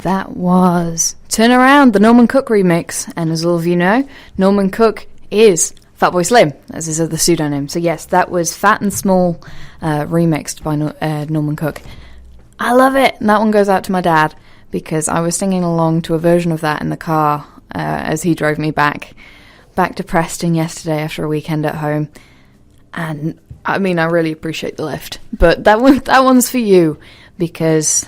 That was Turn Around, the Norman Cook remix. And as all of you know, Norman Cook is Fatboy Slim, as his other pseudonym. So yes, that was Fat and Small, remixed by Norman Cook. I love it! And that one goes out to my dad, because I was singing along to a version of that in the car as he drove me back to Preston yesterday after a weekend at home. And I mean, I really appreciate the lift. But that one's for you, because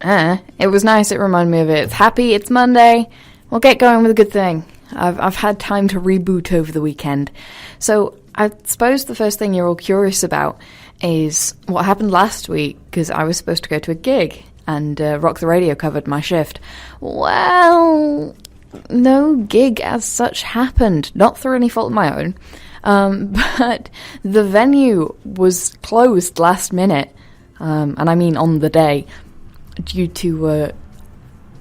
it was nice. It reminded me of it. It's happy. It's Monday. We'll get going with a good thing. I've had time to reboot over the weekend. So I suppose the first thing you're all curious about is what happened last week, because I was supposed to go to a gig and Rock the Radio covered my shift. Well, no gig as such happened. Not through any fault of my own. But the venue was closed last minute. And I mean on the day, due to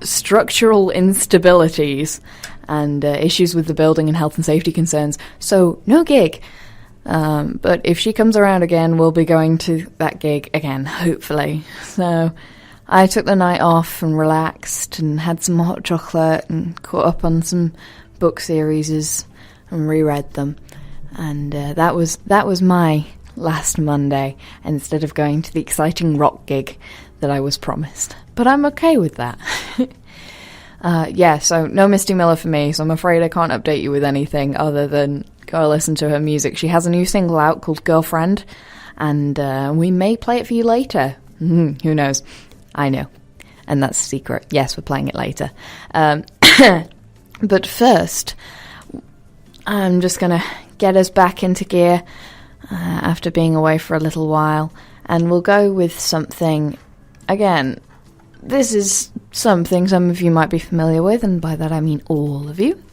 structural instabilities and issues with the building and health and safety concerns. So, no gig. But if she comes around again, we'll be going to that gig again, hopefully. So, I took the night off and relaxed and had some hot chocolate and caught up on some book series and reread them. And that was my last Monday, instead of going to the exciting rock gig that I was promised. But I'm okay with that. So no Misty Miller for me, so I'm afraid I can't update you with anything other than go listen to her music. She has a new single out called Girlfriend, and we may play it for you later. Who knows? I know. And that's a secret. Yes, we're playing it later. But first, I'm just going to get us back into gear after being away for a little while, and we'll go with something. Again, this is something some of you might be familiar with, and by that I mean all of you.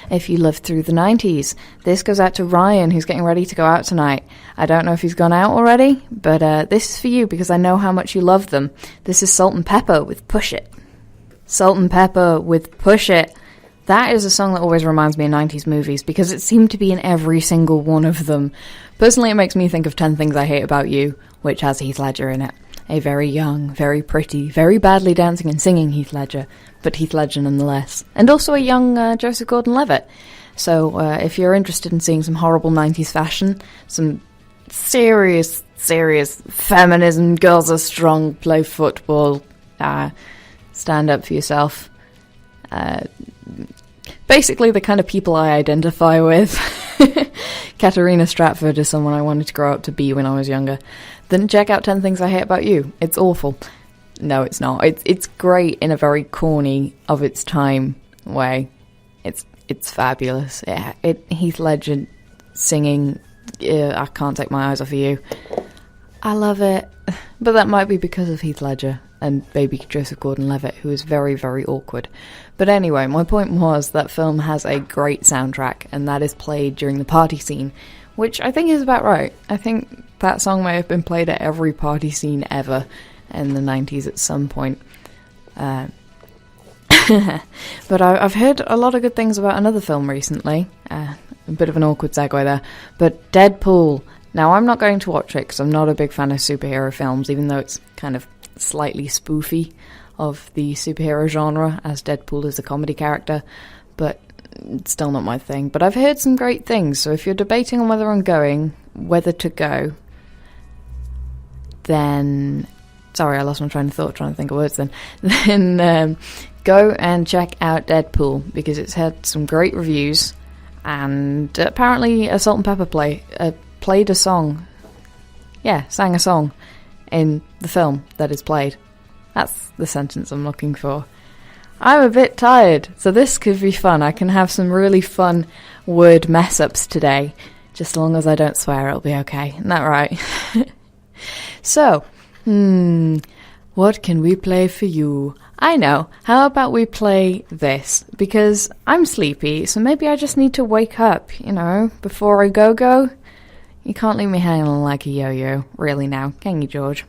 If you lived through the 90s, this goes out to Ryan, who's getting ready to go out tonight. I don't know if he's gone out already, but this is for you because I know how much you love them. This is Salt and Pepper with Push It. Salt and Pepper with Push It. That is a song that always reminds me of 90s movies because it seemed to be in every single one of them. Personally, it makes me think of 10 Things I Hate About You, which has Heath Ledger in it. A very young, very pretty, very badly dancing and singing Heath Ledger, but Heath Ledger nonetheless. And also a young Joseph Gordon-Levitt. So if you're interested in seeing some horrible 90s fashion, some serious feminism, girls are strong, play football, stand up for yourself. Basically the kind of people I identify with. Katarina Stratford is someone I wanted to grow up to be when I was younger. Then check out 10 Things I Hate About You. It's awful. No, it's not. It's great in a very corny of its time way. It's fabulous. Heath Ledger singing I Can't Take My Eyes Off of You. I love it. But that might be because of Heath Ledger and baby Joseph Gordon-Levitt, who is very, very awkward. But anyway, my point was that film has a great soundtrack, and that is played during the party scene, which I think is about right. I think that song may have been played at every party scene ever in the 90s at some point. But I've heard a lot of good things about another film recently. A bit of an awkward segue there. But Deadpool. Now, I'm not going to watch it because I'm not a big fan of superhero films, even though it's kind of slightly spoofy of the superhero genre, as Deadpool is a comedy character. But it's still not my thing. But I've heard some great things, so if you're debating on whether to go, then... Sorry, I lost my train of thought trying to think of words then. Then go and check out Deadpool, because it's had some great reviews, and apparently a Salt and Pepper played a song. Yeah, sang a song in the film that is played. That's the sentence I'm looking for. I'm a bit tired, so this could be fun. I can have some really fun word mess-ups today. Just as long as I don't swear, it'll be okay. Isn't that right? So, what can we play for you? I know. How about we play this? Because I'm sleepy, so maybe I just need to wake up, before I go. You can't leave me hanging on like a yo-yo, really now, can you, George?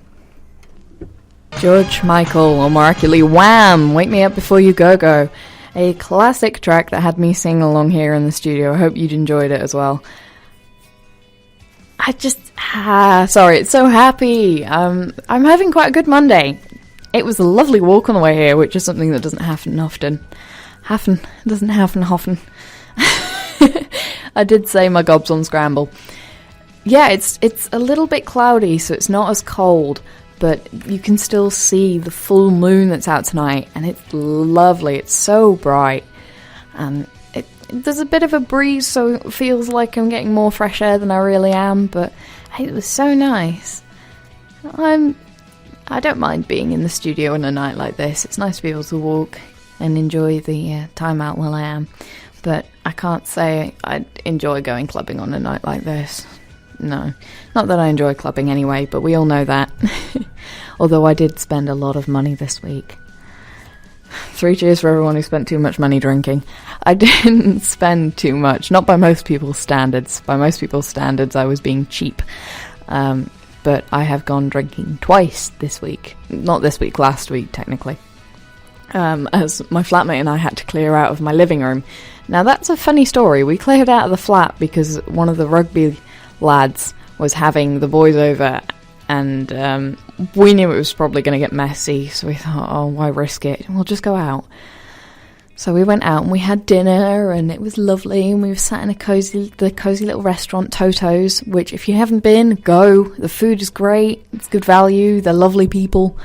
George Michael, or more accurately, Wham! Wake Me Up Before You Go. A classic track that had me sing along here in the studio. I hope you'd enjoyed it as well. Sorry, it's so happy. I'm having quite a good Monday. it was a lovely walk on the way here, which is something that doesn't happen often. Doesn't happen often. I did say my gob's on scramble. Yeah, it's a little bit cloudy, so it's not as cold, but you can still see the full moon that's out tonight, and it's lovely. It's so bright, and there's a bit of a breeze, so it feels like I'm getting more fresh air than I really am, but it was so nice. I don't mind being in the studio on a night like this. It's nice to be able to walk and enjoy the time out while I am, but I can't say I enjoy going clubbing on a night like this. No, not that I enjoy clubbing anyway, but we all know that. Although I did spend a lot of money this week. 3 cheers for everyone who spent too much money drinking. I didn't spend too much, not by most people's standards. By most people's standards, I was being cheap. But I have gone drinking twice this week. Not this week, last week, technically. As my flatmate and I had to clear out of my living room. Now, that's a funny story. We cleared out of the flat because one of the rugby lads was having the boys over, and we knew it was probably going to get messy, so we thought, oh, why risk it? We'll just go out. So we went out and we had dinner, and it was lovely, and we were sat in the cozy little restaurant, Toto's, which if you haven't been, go. The food is great, it's good value, they're lovely people.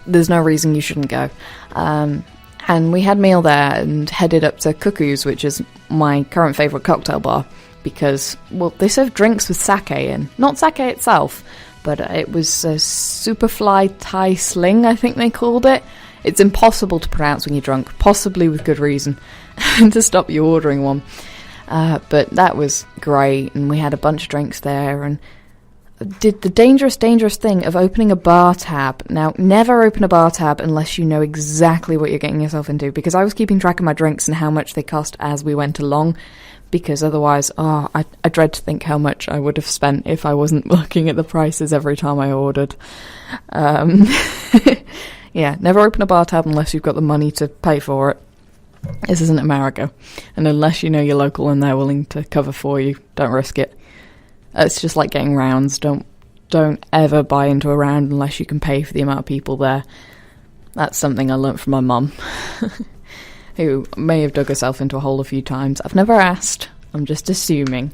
There's no reason you shouldn't go. And we had a meal there and headed up to Cuckoo's, which is my current favourite cocktail bar, because, well, they serve drinks with sake in. Not sake itself, but it was a Superfly Thai Sling, I think they called it. It's impossible to pronounce when you're drunk, possibly with good reason, to stop you ordering one. But that was great, and we had a bunch of drinks there, and did the dangerous thing of opening a bar tab. Now, never open a bar tab unless you know exactly what you're getting yourself into, because I was keeping track of my drinks and how much they cost as we went along, because otherwise, I dread to think how much I would have spent if I wasn't looking at the prices every time I ordered. Yeah, never open a bar tab unless you've got the money to pay for it. This isn't America. And unless you know you're local and they're willing to cover for you, don't risk it. It's just like getting rounds. Don't ever buy into a round unless you can pay for the amount of people there. That's something I learnt from my mum, who may have dug herself into a hole a few times. I've never asked. I'm just assuming.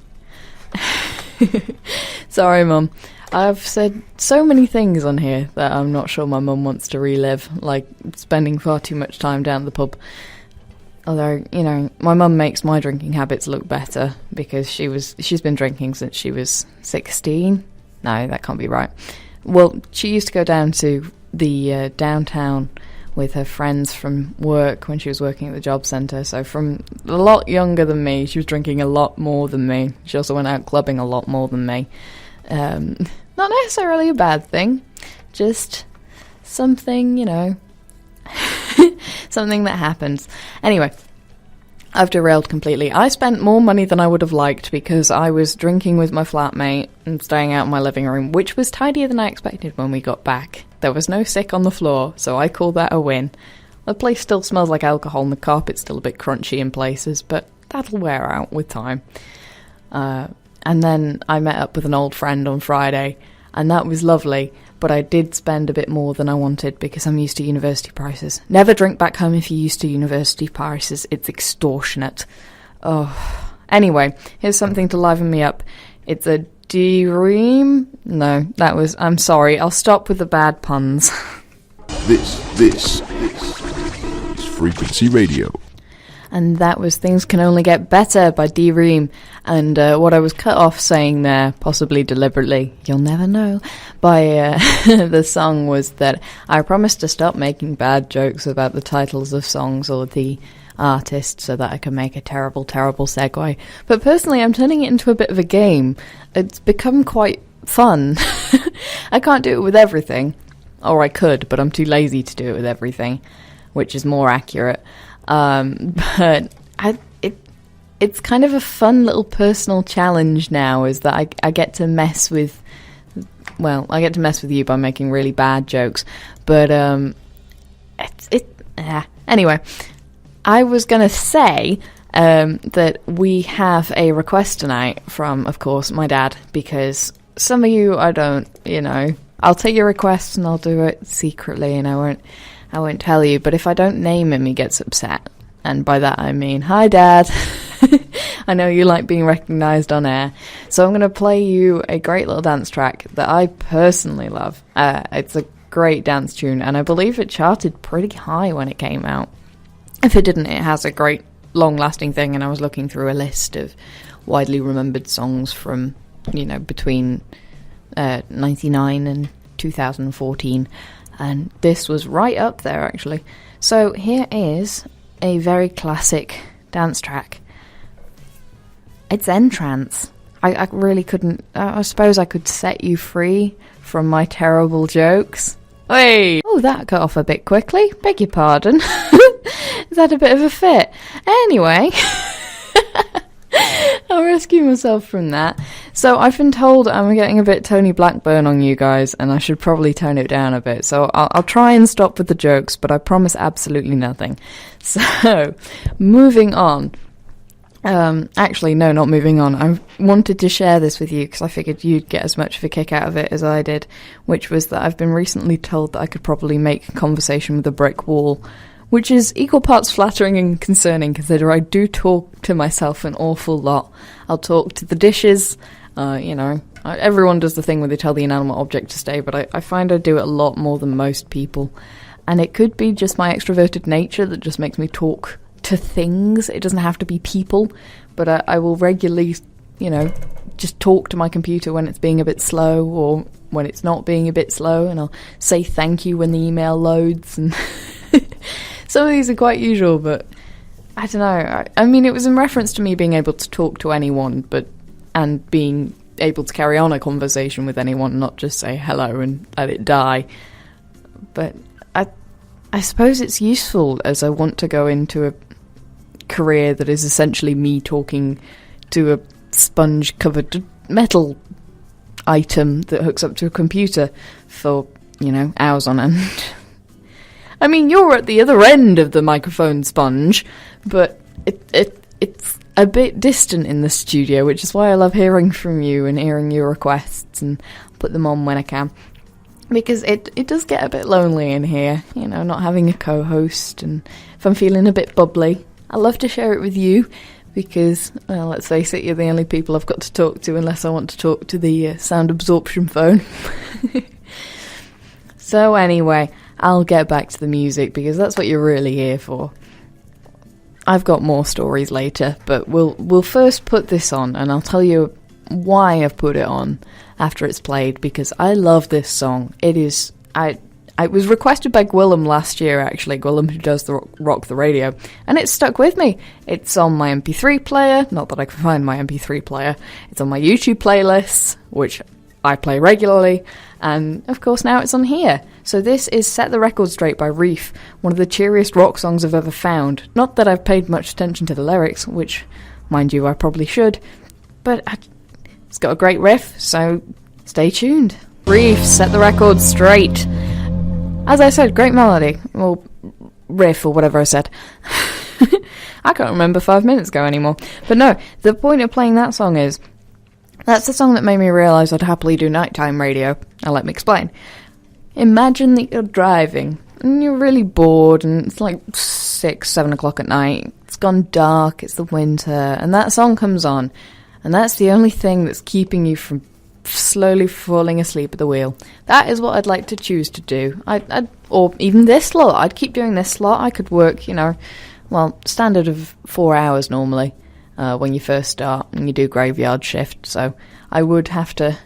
Sorry, Mum. I've said so many things on here that I'm not sure my mum wants to relive, like spending far too much time down at the pub. Although, you know, my mum makes my drinking habits look better because she's been drinking since she was 16. No, that can't be right. Well, she used to go down to the downtown with her friends from work when she was working at the job centre. So from a lot younger than me, she was drinking a lot more than me. She also went out clubbing a lot more than me. Not necessarily a bad thing, just something, you know, something that happens. Anyway, I've derailed completely. I spent more money than I would have liked because I was drinking with my flatmate and staying out in my living room, which was tidier than I expected when we got back. There was no sick on the floor, so I call that a win. The place still smells like alcohol and the carpet's still a bit crunchy in places, but that'll wear out with time. And then I met up with an old friend on Friday, and that was lovely, but I did spend a bit more than I wanted because I'm used to university prices. Never drink back home if you're used to university prices. It's extortionate. Oh. Anyway, here's something to liven me up. It's a dream. No, I'm sorry. I'll stop with the bad puns. This is Frequency Radio. And that was Things Can Only Get Better by D-Ream. And what I was cut off saying there, possibly deliberately, you'll never know, by the song was that I promised to stop making bad jokes about the titles of songs or the artist so that I can make a terrible, terrible segue. But personally, I'm turning it into a bit of a game. It's become quite fun. I can't do it with everything. Or I could, but I'm too lazy to do it with everything, which is more accurate. But it's kind of a fun little personal challenge now, is that I get to mess with, well, I get to mess with you by making really bad jokes, but anyway, I was gonna say that we have a request tonight from, of course, my dad, because some of you I don't, I'll take your request and I'll do it secretly, and I won't tell you. But if I don't name him, he gets upset. And by that I mean, hi Dad, I know you like being recognised on air. So I'm going to play you a great little dance track that I personally love. It's a great dance tune, and I believe it charted pretty high when it came out. If it didn't, it has a great long-lasting thing, and I was looking through a list of widely remembered songs from, between 99 and 2014, and this was right up there, actually. So here is a very classic dance track. It's Entrance. I really couldn't... I suppose I could set you free from my terrible jokes. Hey! Oh, that got off a bit quickly. Beg your pardon. Is that a bit of a fit? Anyway... I'll rescue myself from that. So I've been told I'm getting a bit Tony Blackburn on you guys, and I should probably tone it down a bit. So I'll try and stop with the jokes, but I promise absolutely nothing. So, moving on. Actually, no, not moving on. I wanted to share this with you because I figured you'd get as much of a kick out of it as I did, which was that I've been recently told that I could probably make conversation with a brick wall, which is equal parts flattering and concerning, considering I do talk to myself an awful lot. I'll talk to the dishes, everyone does the thing where they tell the inanimate object to stay, but I find I do it a lot more than most people. And it could be just my extroverted nature that just makes me talk to things. It doesn't have to be people, but I will regularly, just talk to my computer when it's being a bit slow or when it's not being a bit slow, and I'll say thank you when the email loads, and... Some of these are quite usual, but I don't know. I mean, it was in reference to me being able to talk to anyone, and being able to carry on a conversation with anyone, not just say hello and let it die. But I suppose it's useful as I want to go into a career that is essentially me talking to a sponge-covered metal item that hooks up to a computer for, hours on end. I mean, you're at the other end of the microphone sponge, but it's a bit distant in the studio, which is why I love hearing from you and hearing your requests, and put them on when I can. Because it does get a bit lonely in here, not having a co-host, and if I'm feeling a bit bubbly, I love to share it with you, because, well, let's face it, you're the only people I've got to talk to unless I want to talk to the sound absorption phone. So anyway... I'll get back to the music because that's what you're really here for. I've got more stories later, but we'll first put this on, and I'll tell you why I've put it on after it's played, because I love this song. It was requested by Gwillem last year, actually, Gwillem, who does the Rock the Radio, and it's stuck with me. It's on my MP3 player, not that I can find my MP3 player. It's on my YouTube playlists, which I play regularly, and of course now it's on here. So this is Set the Record Straight by Reef, one of the cheeriest rock songs I've ever found. Not that I've paid much attention to the lyrics, which, mind you, I probably should, but it's got a great riff, so stay tuned. Reef, Set the Record Straight. As I said, great melody, or riff, or whatever I said. I can't remember 5 minutes ago anymore. But no, the point of playing that song is, that's the song that made me realise I'd happily do nighttime radio. Now let me explain. Imagine that you're driving, and you're really bored, and it's like 6, 7 o'clock at night. It's gone dark, it's the winter, and that song comes on, and that's the only thing that's keeping you from slowly falling asleep at the wheel. That is what I'd like to choose to do. Or even this slot. I'd keep doing this slot. I could work, standard of 4 hours normally when you first start, and you do graveyard shift, so I would have to...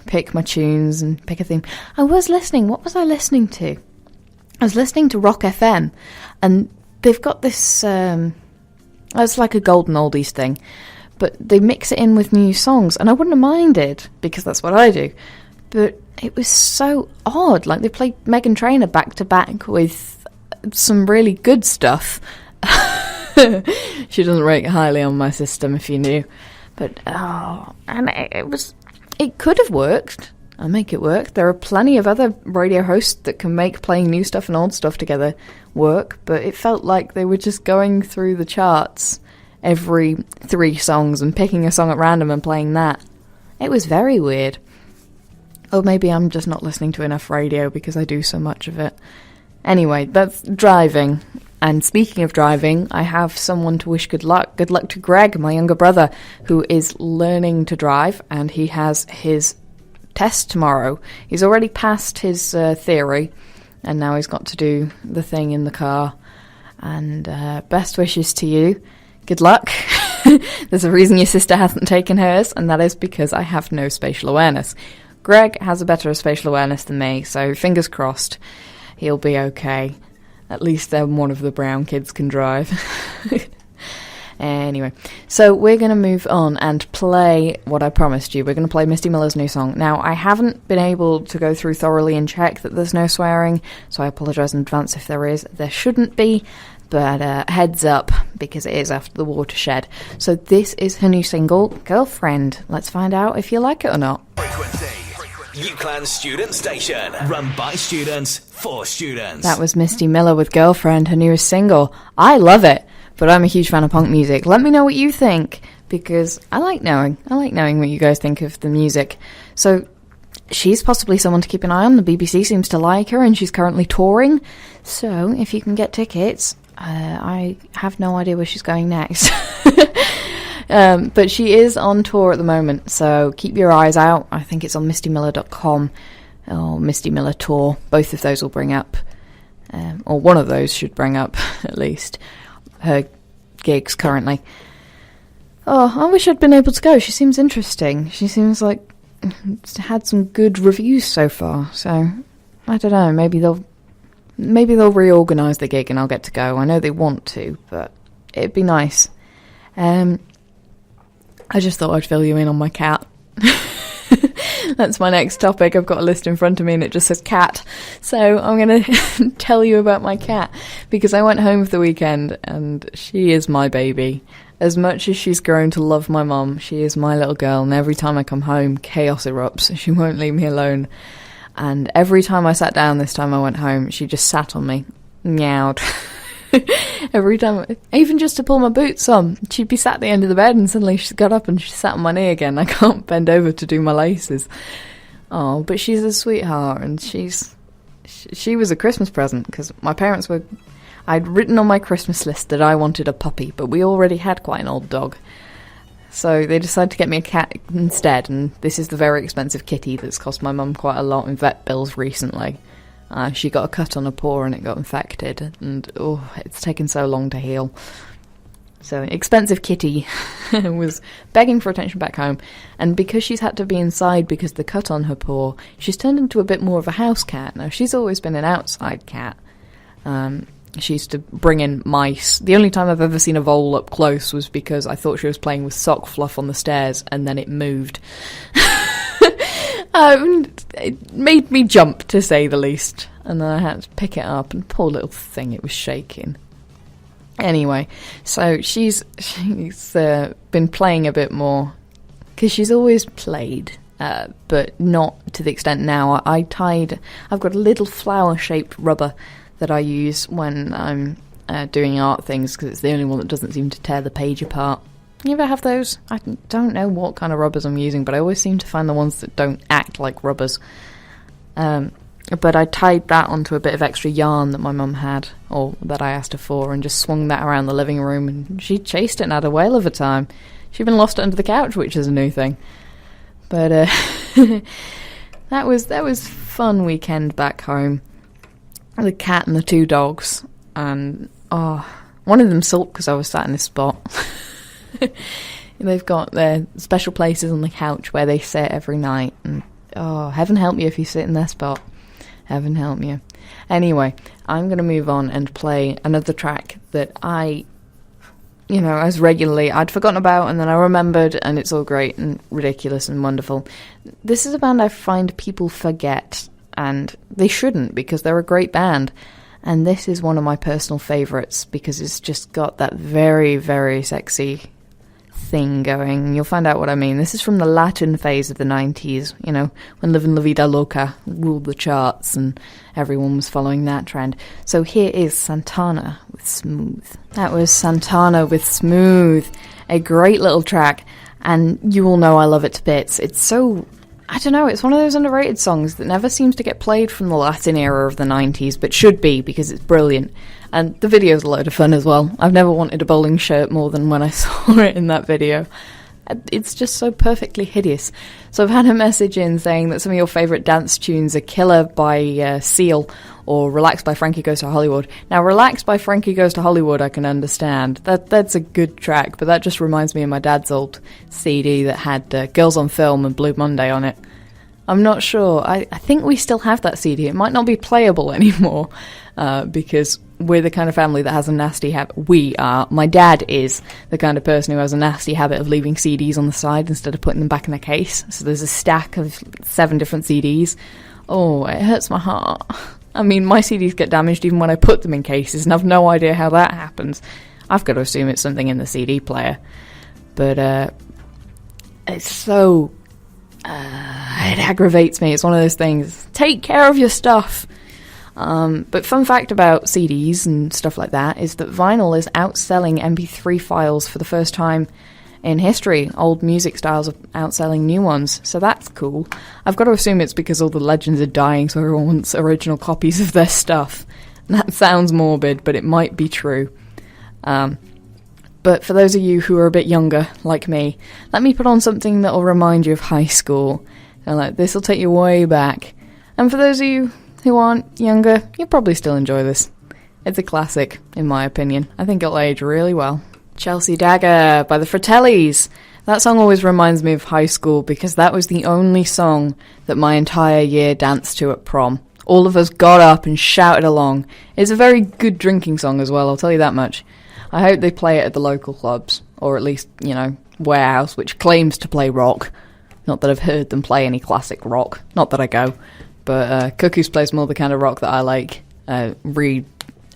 pick my tunes and pick a theme. I was listening. What was I listening to? I was listening to Rock FM, and they've got this... it's like a golden oldies thing, but they mix it in with new songs, and I wouldn't have minded, because that's what I do. But it was so odd. Like, they played Meghan Trainor back-to-back with some really good stuff. She doesn't rate highly on my system, if you knew. But, and it could have worked. I'll make it work. There are plenty of other radio hosts that can make playing new stuff and old stuff together work, but it felt like they were just going through the charts every 3 songs and picking a song at random and playing that. It was very weird. Or maybe I'm just not listening to enough radio because I do so much of it. Anyway, that's driving. And speaking of driving, I have someone to wish good luck. Good luck to Greg, my younger brother, who is learning to drive, and he has his test tomorrow. He's already passed his theory, and now he's got to do the thing in the car. And best wishes to you. Good luck. There's a reason your sister hasn't taken hers, and that is because I have no spatial awareness. Greg has a better spatial awareness than me, so fingers crossed he'll be okay. At least then one of the brown kids can drive. Anyway, so we're going to move on and play what I promised you. We're going to play Misty Miller's new song. Now, I haven't been able to go through thoroughly and check that there's no swearing, so I apologise in advance if there is. There shouldn't be, but heads up, because it is after the watershed. So this is her new single, Girlfriend. Let's find out if you like it or not. UCLan Student Station, run by students, for students. That was Misty Miller with Girlfriend, her newest single. I love it, but I'm a huge fan of punk music. Let me know what you think, because I like knowing what you guys think of the music. So she's possibly someone to keep an eye on. The BBC seems to like her, and she's currently touring. So if you can get tickets, I have no idea where she's going next. But she is on tour at the moment, so keep your eyes out. I think it's on mistymiller.com or Misty Miller Tour. Both of those will bring up, or one of those should bring up, at least, her gigs currently. Oh, I wish I'd been able to go. She seems interesting. She seems like it's had some good reviews so far, so I don't know, maybe they'll reorganise the gig and I'll get to go. I know they want to, but it'd be nice. I just thought I'd fill you in on my cat. That's my next topic. I've got a list in front of me and it just says cat. So I'm going to tell you about my cat, because I went home for the weekend and she is my baby. As much as she's grown to love my mum, she is my little girl, and every time I come home, chaos erupts. She won't leave me alone. And every time I sat down this time I went home, she just sat on me, meowed. Every time, even just to pull my boots on, she'd be sat at the end of the bed and suddenly she got up and she sat on my knee again. I can't bend over to do my laces. Oh, but she's a sweetheart, and she was a Christmas present, because my parents were... I'd written on my Christmas list that I wanted a puppy, but we already had quite an old dog. So they decided to get me a cat instead, and this is the very expensive kitty that's cost my mum quite a lot in vet bills recently. She got a cut on her paw and it got infected, and it's taken so long to heal. So expensive kitty was begging for attention back home, and because she's had to be inside because of the cut on her paw, she's turned into a bit more of a house cat. Now, she's always been an outside cat. She used to bring in mice. The only time I've ever seen a vole up close was because I thought she was playing with sock fluff on the stairs, and then it moved. It made me jump, to say the least. And then I had to pick it up, and poor little thing, it was shaking. Anyway, so she's been playing a bit more, because she's always played, but not to the extent now. I've got a little flower-shaped rubber that I use when I'm doing art things, because it's the only one that doesn't seem to tear the page apart. You ever have those? I don't know what kind of rubbers I'm using, but I always seem to find the ones that don't act like rubbers. But I tied that onto a bit of extra yarn that my mum had, or that I asked her for, and just swung that around the living room, and she chased it and had a whale of a time. She even lost it under the couch, which is a new thing. But that was fun weekend back home. The cat and the two dogs, and one of them sulked because I was sat in this spot. They've got their special places on the couch where they sit every night, and heaven help you if you sit in their spot. Heaven help you. Anyway, I'm going to move on and play another track that I, as regularly I'd forgotten about, and then I remembered, and it's all great and ridiculous and wonderful. This is a band I find people forget, and they shouldn't, because they're a great band. And this is one of my personal favourites, because it's just got that very, very sexy thing going. You'll find out what I mean. This is from the Latin phase of the 90s, when Livin' La Vida Loca ruled the charts and everyone was following that trend. So here is Santana with Smooth. That was Santana with Smooth, a great little track, and you all know I love it to bits. It's so I don't know, it's one of those underrated songs that never seems to get played from the Latin era of the 90s, but should be because it's brilliant. And the video's a load of fun as well. I've never wanted a bowling shirt more than when I saw it in that video. It's just so perfectly hideous. So I've had a message in saying that some of your favourite dance tunes are Killer by Seal or Relax by Frankie Goes to Hollywood. Now, Relax by Frankie Goes to Hollywood I can understand. That's a good track, but that just reminds me of my dad's old CD that had Girls on Film and Blue Monday on it. I'm not sure. I think we still have that CD. It might not be playable anymore because we're the kind of family that has a nasty habit. We are. My dad is the kind of person who has a nasty habit of leaving CDs on the side instead of putting them back in the case. So there's a stack of 7 different CDs. Oh, it hurts my heart. I mean, my CDs get damaged even when I put them in cases, and I've no idea how that happens. I've got to assume it's something in the CD player. But it's so... it aggravates me. It's one of those things. Take care of your stuff. But fun fact about CDs and stuff like that is that vinyl is outselling MP3 files for the first time in history. Old music styles are outselling new ones, so that's cool. I've got to assume it's because all the legends are dying, so everyone wants original copies of their stuff. That sounds morbid, but it might be true. But for those of you who are a bit younger, like me, let me put on something that will remind you of high school. And this will take you way back. And for those of you who aren't younger, you'll probably still enjoy this. It's a classic, in my opinion. I think it'll age really well. Chelsea Dagger by the Fratellis. That song always reminds me of high school because that was the only song that my entire year danced to at prom. All of us got up and shouted along. It's a very good drinking song as well, I'll tell you that much. I hope they play it at the local clubs, or at least, Warehouse, which claims to play rock. Not that I've heard them play any classic rock. Not that I go. But Cuckoos plays more the kind of rock that I like. Read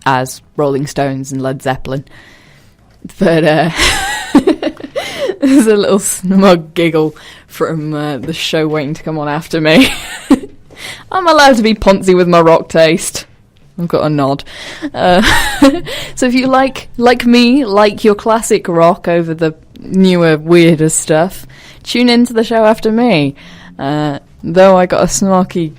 as Rolling Stones and Led Zeppelin. But there's a little smug giggle from the show waiting to come on after me. I'm allowed to be poncy with my rock taste. I've got a nod. So if you like me, like your classic rock over the newer, weirder stuff, tune into the show after me. Though I got a snarky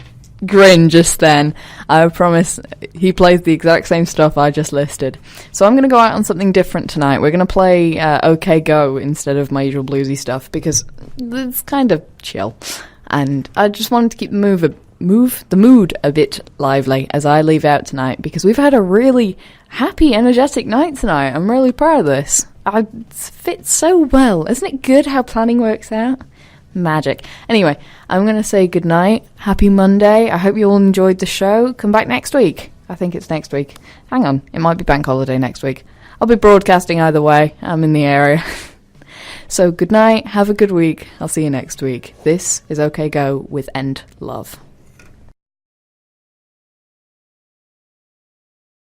grin just then, I promise he plays the exact same stuff I just listed. So I'm going to go out on something different tonight. We're going to play OK Go instead of my usual bluesy stuff because it's kind of chill. And I just wanted to keep the mood a bit lively as I leave out tonight because we've had a really happy, energetic night tonight. I'm really proud of this. It fits so well. Isn't it good how planning works out? Magic. Anyway, I'm going to say goodnight. Happy Monday. I hope you all enjoyed the show. Come back next week. I think it's next week. Hang on. It might be bank holiday next week. I'll be broadcasting either way. I'm in the area. So good night. Have a good week. I'll see you next week. This is OK Go with End Love.